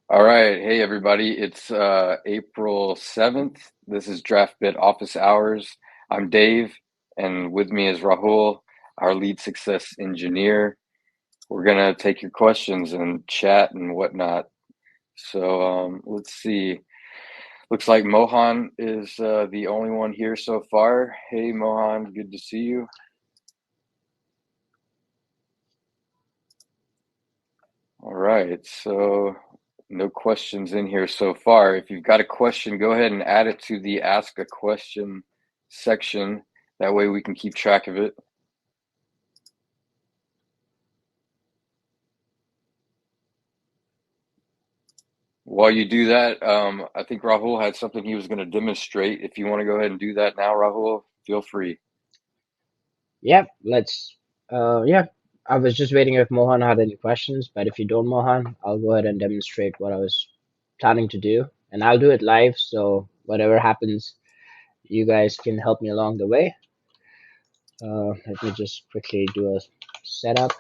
All right. Hey, everybody. It's April 7th. This is Draftbit Office Hours. I'm Dave, and with me is Rahul, our lead success engineer. We're going to take your questions and chat and whatnot. So let's see. Looks like Mohan is the only one here so far. Hey, Mohan, good to see you. All right. So no questions in here so far. If you've got a question, go ahead and add it to the Ask a Question section. That way we can keep track of it. While you do that, I think Rahul had something he was going to demonstrate. If you want to go ahead and do that now, Rahul, feel free. Yeah, yeah, I was just waiting if Mohan had any questions, but if you don't, Mohan, I'll go ahead and demonstrate what I was planning to do, and I'll do it live, so whatever happens, you guys can help me along the way. Let me just quickly do a setup.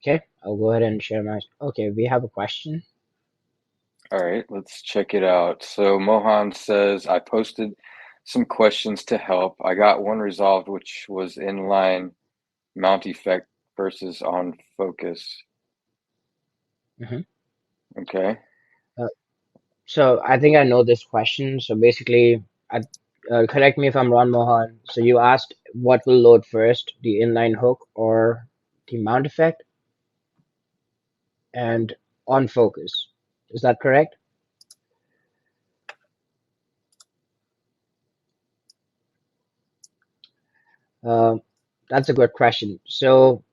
Okay, I'll go ahead and share my. Okay, we have a question. All right, let's check it out. So Mohan says, I posted some questions to help. I got one resolved, which was inline mount effect versus on focus. hmm Okay. Uh, so I think I know this question. So basically, correct me if I'm wrong, Mohan. So you asked what will load first, the inline hook or the mount effect? And on focus. Is that correct? Uh, that's a good question. So,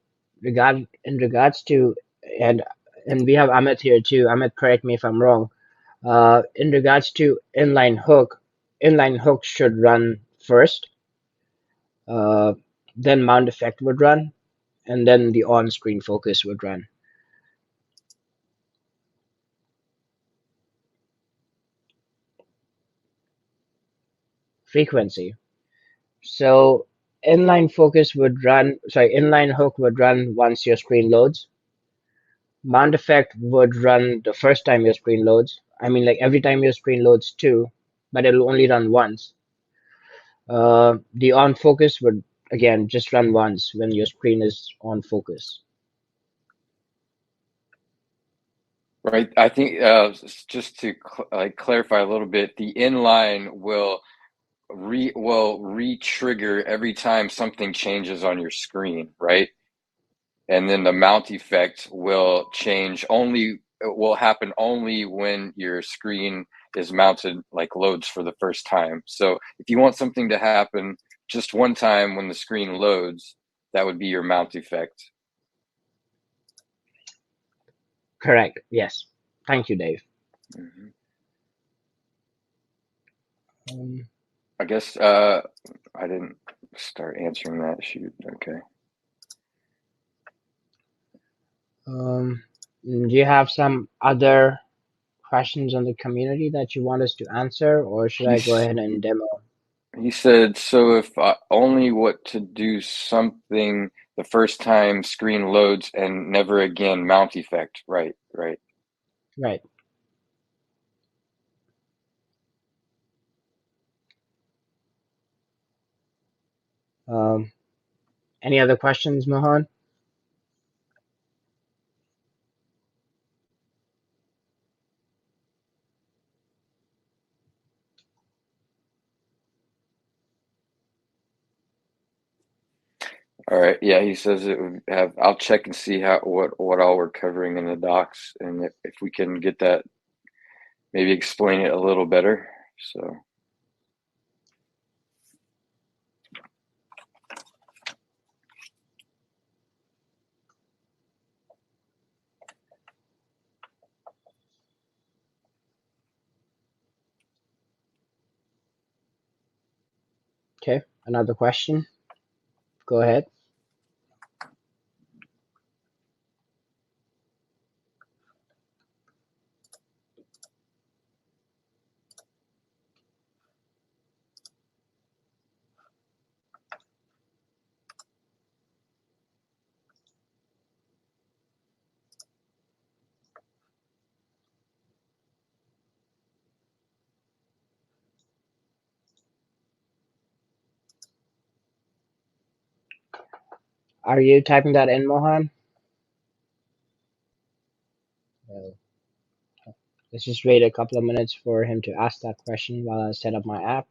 in regards to and and we have Amit here too. Amit, correct me if I'm wrong. In regards to inline hook should run first, uh, then mount effect would run, and then the on-screen focus would run. Frequency. So inline hook would run once your screen loads. Mount effect would run the first time your screen loads. I mean, like every time your screen loads too, but it'll only run once. The on focus would again just run once when your screen is on focus. Right. I think just to like clarify a little bit, the inline will re-trigger every time something changes on your screen, right? And then the mount effect will happen only when your screen is mounted, like loads for the first time. So if you want something to happen just one time when the screen loads, that would be your mount effect. Correct. Yes. Thank you, Dave. Mhm. Um, I guess I didn't start answering that. Shoot. Okay. do you have some other questions on the community that you want us to answer, or should I go He's ahead and demo? He said, so if only what to do something the first time screen loads and never again mount effect. Right, right. Right. Um, any other questions, Mohan? All right. Yeah, he says it would have. I'll check and see what all we're covering in the docs, and if we can get that, maybe explain it a little better. So, Okay, another question. Go ahead. Are you typing that in, Mohan? Uh, let's just wait a couple of minutes for him to ask that question while I set up my app.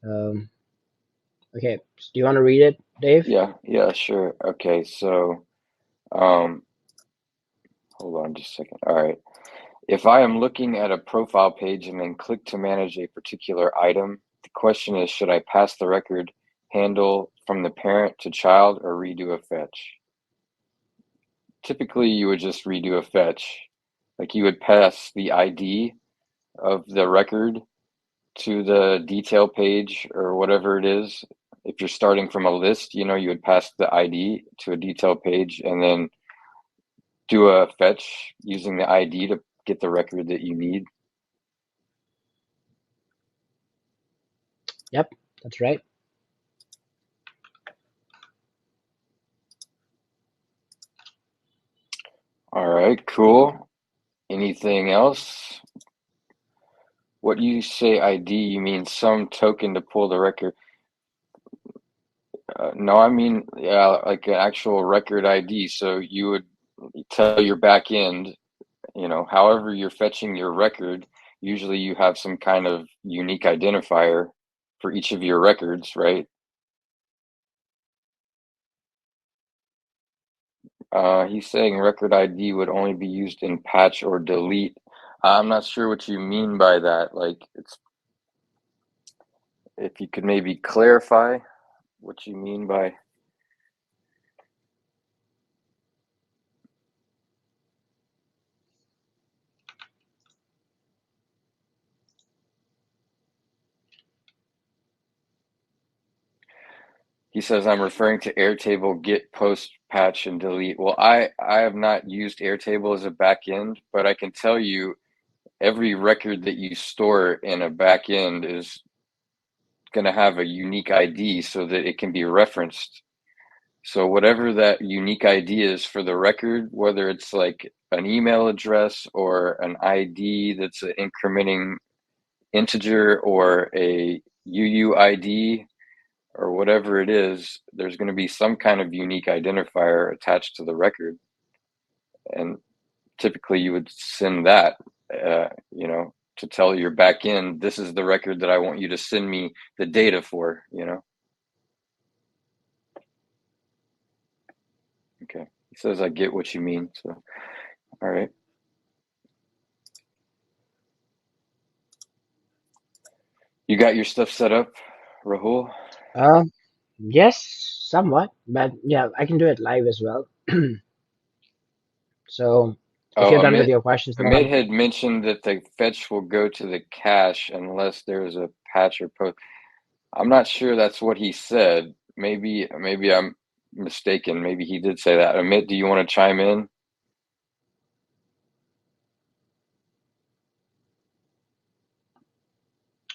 Um, okay, do you want to read it, Dave? Yeah, sure. Okay, so um, hold on just a second. All right. If I am looking at a profile page and then click to manage a particular item, the question is, should I pass the record handle from the parent to child or redo a fetch? Typically, you would just redo a fetch. Like you would pass the ID of the record to the detail page or whatever it is. If you're starting from a list, you would pass the ID to a detail page and then do a fetch using the ID to get the record that you need. Yep, that's right. All right, cool. Anything else? What you say ID, you mean some token to pull the record? No, I mean, yeah, like an actual record ID. So you would tell your back end, however you're fetching your record, usually you have some kind of unique identifier for each of your records, right? He's saying record ID would only be used in patch or delete. I'm not sure what you mean by that. Like, if you could maybe clarify what you mean by. He says I'm referring to Airtable get, post, patch, and delete. Well, I have not used Airtable as a backend, but I can tell you every record that you store in a backend is going to have a unique ID so that it can be referenced. So whatever that unique ID is for the record, whether it's like an email address or an ID that's an incrementing integer or a UUID or whatever it is, there's going to be some kind of unique identifier attached to the record. And typically you would send that, to tell your back end, this is the record that I want you to send me the data for. Okay. He says, I get what you mean. So, all right. You got your stuff set up, Rahul? Uh, yes, somewhat, but yeah, I can do it live as well. So if Oh, you're done with your questions, Amit Mohan, had mentioned that the fetch will go to the cache unless there's a patch or post. I'm not sure that's what he said. Maybe I'm mistaken. Maybe he did say that. Amit, do you want to chime in?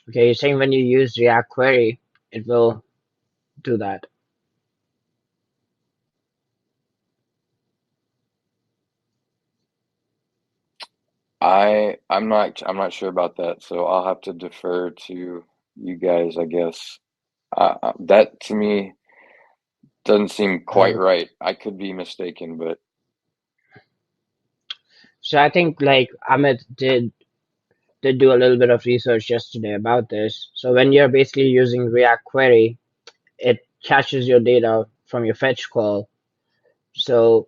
okay, you're saying when you use React Query, it will do that. I'm not sure about that, so I'll have to defer to you guys, I guess. That to me doesn't seem quite Uh, right. I could be mistaken, but so I think like Amit did do a little bit of research yesterday about this. So when you're basically using React Query, it caches your data from your fetch call. So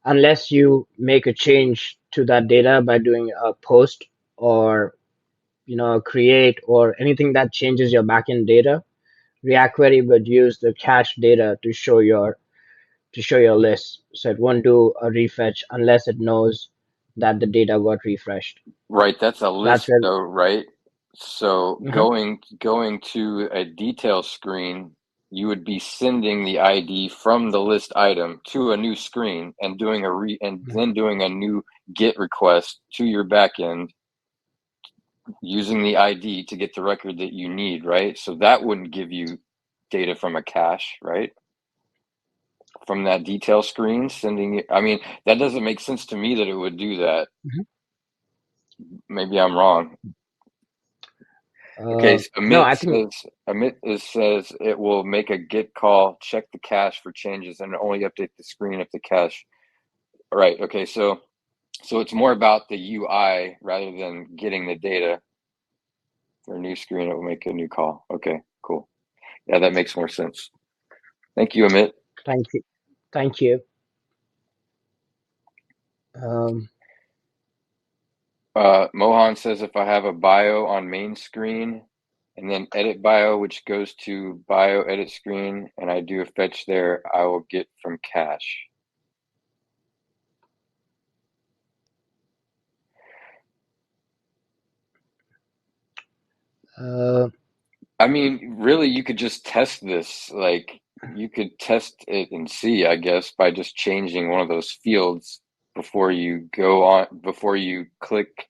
unless you make a change to that data by doing a post or a create or anything that changes your backend data, React Query would use the cached data to show your list. So it won't do a refetch unless it knows that the data got refreshed. Right, that's a That's list where. though, right? So Mhm. going to a detail screen, you would be sending the ID from the list item to a new screen and Mhm. then doing a new GET request to your backend using the ID to get the record that you need, right? So that wouldn't give you data from a cache, right? From that detail screen, sending it. I mean, that doesn't make sense to me that it would do that. Mhm. Maybe I'm wrong. Okay, so No, I think. Amit says it will make a GET call, check the cache for changes, and only update the screen if the cache. All right. Okay. So it's more about the UI rather than getting the data for a new screen. It will make a new call. Okay. Cool. Yeah, that makes more sense. Thank you, Amit. Thank you. Thank you. Um, Mohan says if I have a bio on main screen and then edit bio, which goes to bio edit screen, and I do a fetch there, I will get from cache. uh, I mean, really, you could just test this. Like, you could test it and see, I guess, by just changing one of those fields before you click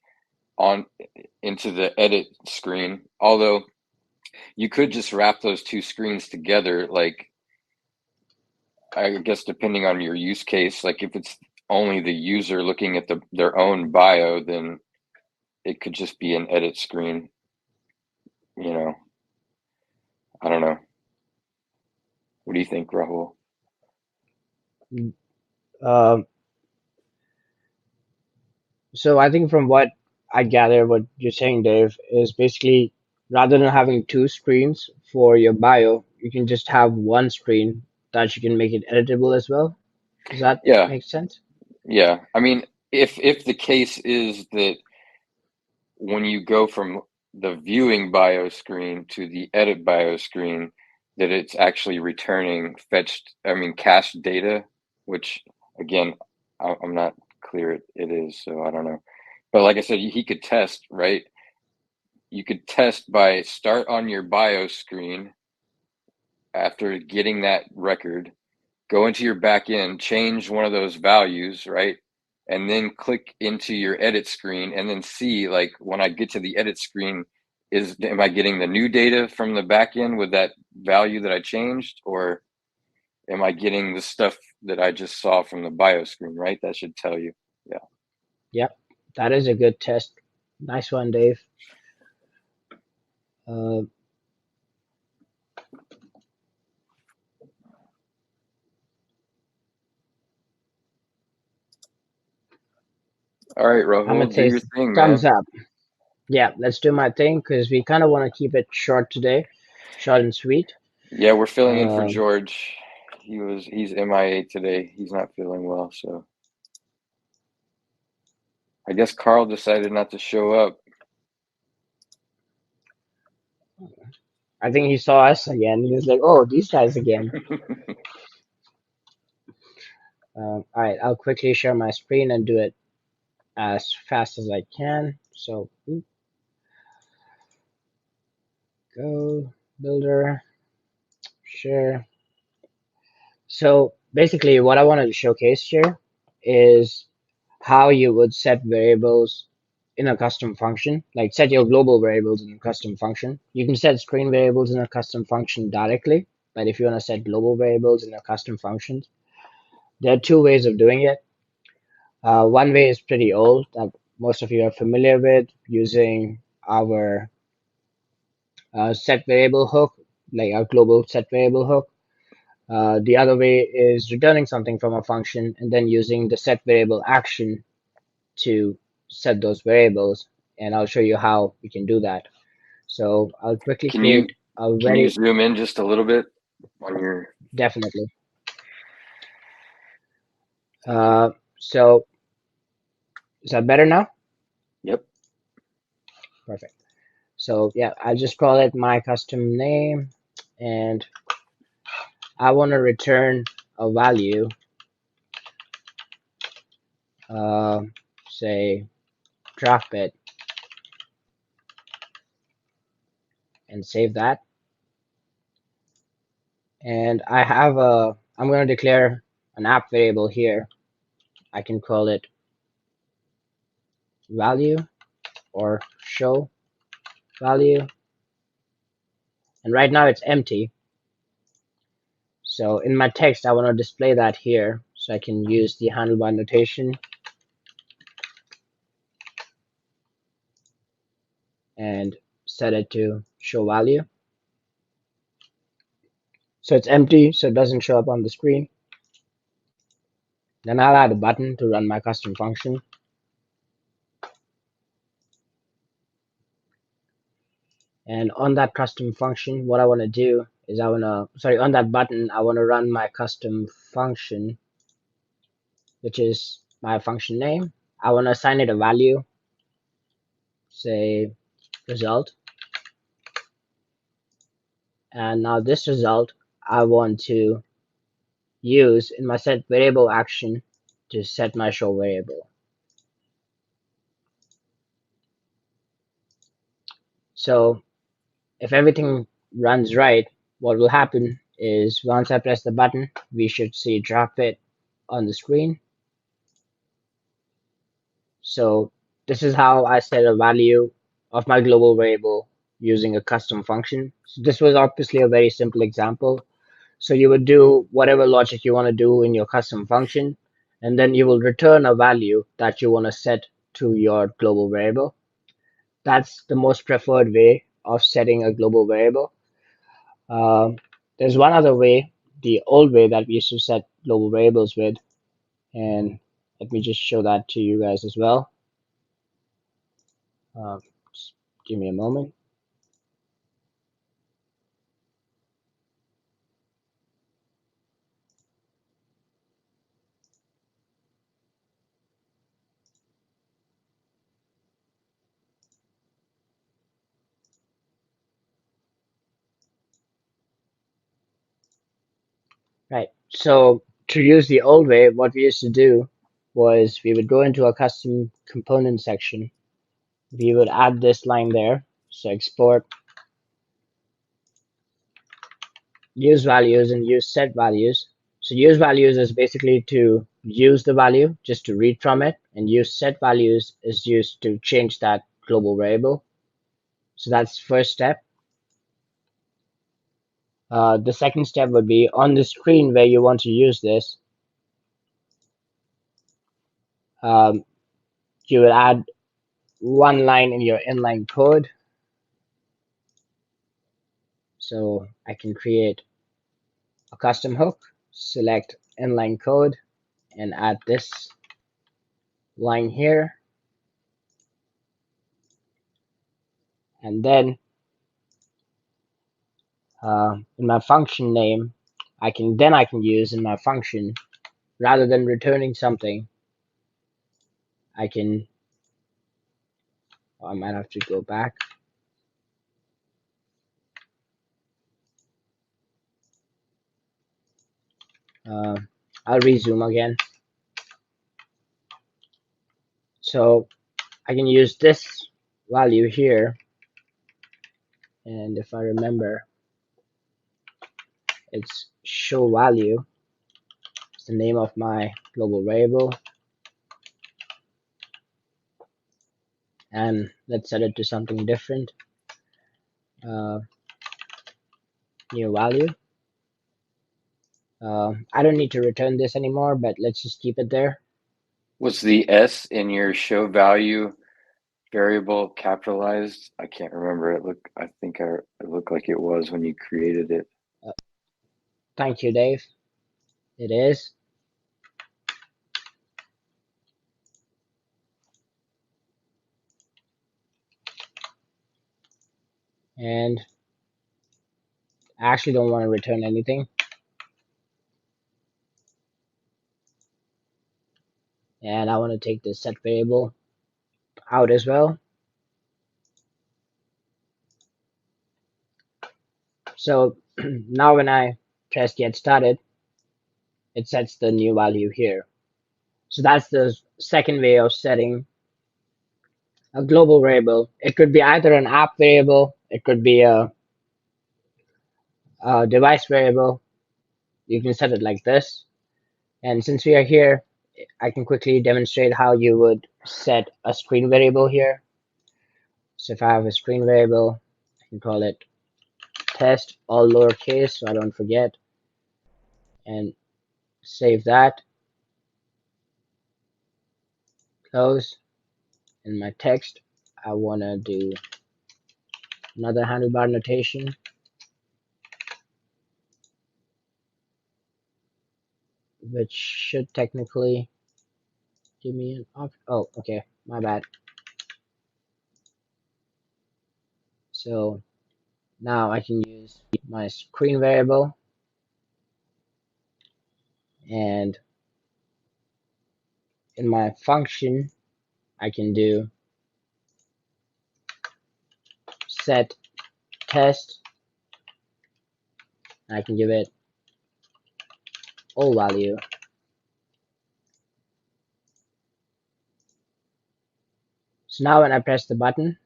on into the edit screen. Although you could just wrap those two screens together, like, I guess depending on your use case, like if it's only the user looking at their own bio, then it could just be an edit screen, you know. I don't know. What do you think, Rahul? um, so I think from what I gather, what you're saying, Dave, is basically rather than having two screens for your bio, you can just have one screen that you can make it editable as well. Does that Yeah, make sense? yeah. I mean, if the case is that when you go from the viewing bio screen to the edit bio screen, that it's actually returning cached data, which again, I'm not clear it is, so I don't know. But like I said, he could test, right? You could test by start on your bio screen after getting that record, go into your back end, change one of those values, right? And then click into your edit screen and then see, like, when I get to the edit screen, am I getting the new data from the back end with that value that I changed, or am I getting the stuff that I just saw from the bio screen, right? That should tell you. Yeah. Yep, that is a good test. Nice one, Dave. Uh, All right, I'm gonna Rahul, do say your thing, thumbs man. up. Yeah, let's do my thing because we kind of want to keep it short today, short and sweet. Yeah, we're filling in for Um, George. He's MIA today. He's not feeling well, so I guess Carl decided not to show up. I think he saw us again. He was like, "Oh, these guys again." All right, I'll quickly share my screen and do it as fast as I can. So, go builder, share. So basically, what I wanted to showcase here is how you would set variables in a custom function, like set your global variables in a custom function. You can set screen variables in a custom function directly, but if you want to set global variables in a custom function, there are two ways of doing it. One way is pretty old that most of you are familiar with using our set variable hook, like our global set variable hook. The other way is returning something from a function and then using the set variable action to set those variables. And I'll show you how we can do that. So I'll quickly Can you create a can you very zoom in just a little bit on your? definitely. So is that better now? Yep. Perfect. So yeah, I just call it my custom name and I want to return a value. Uh, say Draftbit, and save that. And I'm going to declare an app variable here. I can call it value or show value. And right now it's empty. So in my text, I want to display that here. So I can use the handlebar notation and set it to show value. So it's empty, so it doesn't show up on the screen. Then I'll add a button to run my custom function. And on that custom function, what I want to do is on that button, I want to run my custom function, which is my function name. I want to assign it a value, say result. And now this result, I want to use in my set variable action to set my show variable. So if everything runs right, what will happen is once I press the button, we should see Draftbit on the screen. So this is how I set a value of my global variable using a custom function. So this was obviously a very simple example. So you would do whatever logic you want to do in your custom function, and then you will return a value that you want to set to your global variable. That's the most preferred way of setting a global variable. There's one other way, the old way that we used to set global variables with, and let me just show that to you guys as well. Just give me a moment. Right. So to use the old way, what we used to do was we would go into a custom component section. We would add this line there. So export use values and use set values. So use values is basically to use the value, just to read from it, and use set values is used to change that global variable. So that's first step. The second step would be on the screen where you want to use this. You will add one line in your inline code. So I can create a custom hook, select inline code, and add this line here. And then in my function name, I can use in my function, rather than returning something, I might have to go back. I'll resume again. So I can use this value here, and if I remember, it's show value. It's the name of my global variable. And let's set it to something different. New value. I don't need to return this anymore, but let's just keep it there. Was the S in your show value variable capitalized? I can't remember. It looked like it was when you created it. Thank you, Dave. It is. And I actually don't want to return anything. And I want to take this set variable out as well. So now when I press get started, it sets the new value here. So that's the second way of setting a global variable. It could be either an app variable, it could be a device variable. You can set it like this. And since we are here, I can quickly demonstrate how you would set a screen variable here. So if I have a screen variable, I can call it test, all lowercase, so I don't forget, and save that, close. In my text, I want to do another handlebar notation, which should technically give me an option. Oh, okay, my bad. So now I can use my screen variable, and in my function, I can do set test. I can give it all value. So now when I press the button,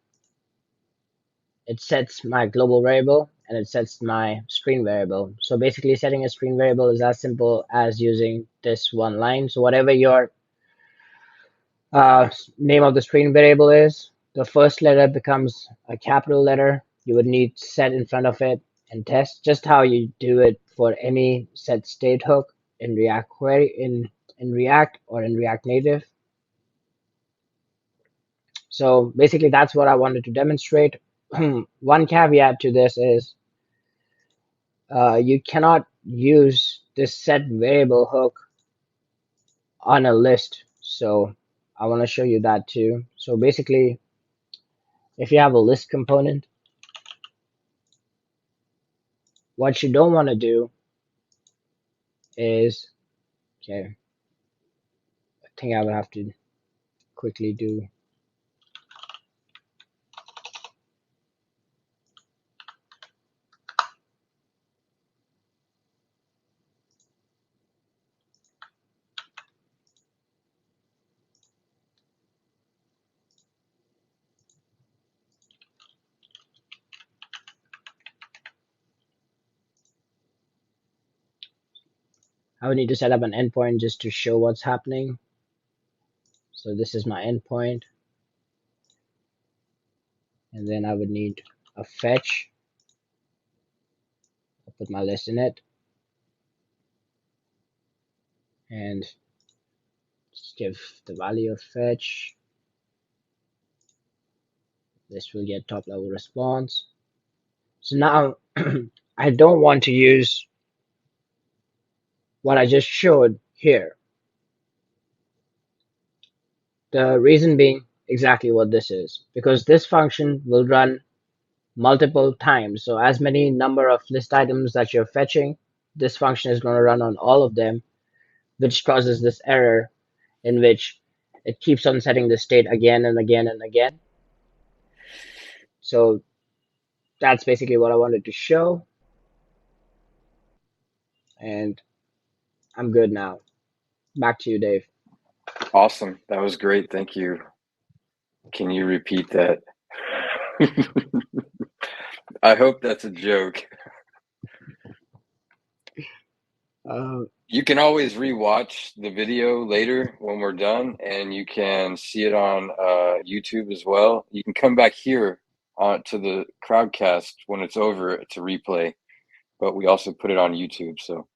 it sets my global variable and it sets my screen variable. So basically setting a screen variable is as simple as using this one line. So whatever your name of the screen variable is, the first letter becomes a capital letter. You would need set in front of it and test, just how you do it for any set state hook in React query in React or in React Native. So basically that's what I wanted to demonstrate. One caveat to this is you cannot use this set variable hook on a list. So I want to show you that too. So basically, if you have a list component, what you don't want to do is, okay, I think I would have to quickly do, I would need to set up an endpoint just to show what's happening. So this is my endpoint. And then I would need a fetch. I'll put my list in it. And just give the value of fetch. This will get top level response. So now I don't want to use what I just showed here. The reason being exactly what this is, because this function will run multiple times. So as many number of list items that you're fetching, this function is going to run on all of them, which causes this error in which it keeps on setting the state again and again and again. So that's basically what I wanted to show. And I'm good now. Back to you, Dave. Awesome. That was great. Thank you. Can you repeat that? I hope that's a joke. Uh, You can always rewatch the video later when we're done, and you can see it on YouTube as well. You can come back here to the crowdcast when it's over to replay, but we also put it on YouTube. So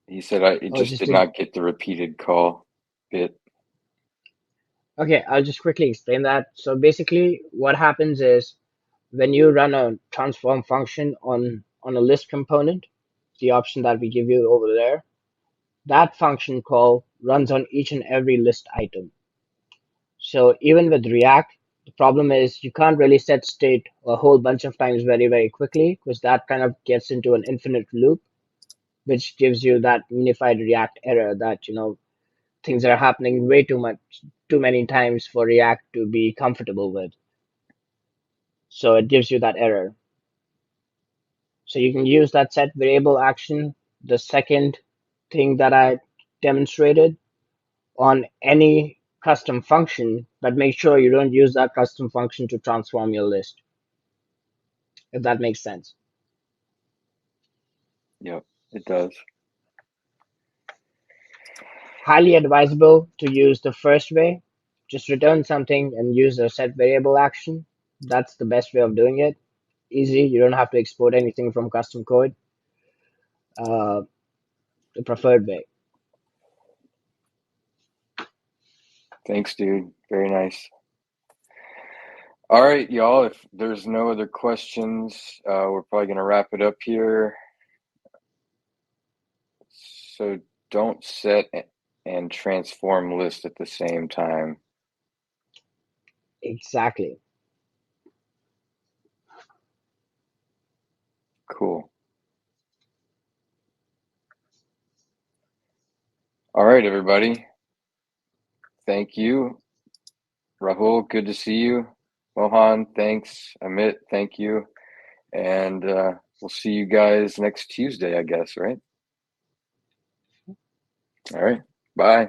he said I oh, just just did to, not get the repeated call bit. okay, I'll just quickly explain that. So basically, what happens is when you run a transform function on a list component, the option that we give you over there, that function call runs on each and every list item. So even with React, the problem is you can't really set state a whole bunch of times very, very quickly because that kind of gets into an infinite loop, which gives you that unified React error that, things are happening way too many times for React to be comfortable with. So it gives you that error. So you can use that set variable action. The second thing that I demonstrated on any custom function, but make sure you don't use that custom function to transform your list, if that makes sense. Yep, it does. Highly advisable to use the first way. Just return something and use a set variable action. That's the best way of doing it. Easy. You don't have to export anything from custom code. The preferred way. Thanks, dude. Very nice. All right, y'all. If there's no other questions, we're probably going to wrap it up here. So don't set and transform list at the same time. Exactly. Cool. All right, everybody. Thank you. Rahul, good to see you. Mohan, thanks. Amit, thank you. And we'll see you guys next Tuesday, I guess, right? All right. Bye.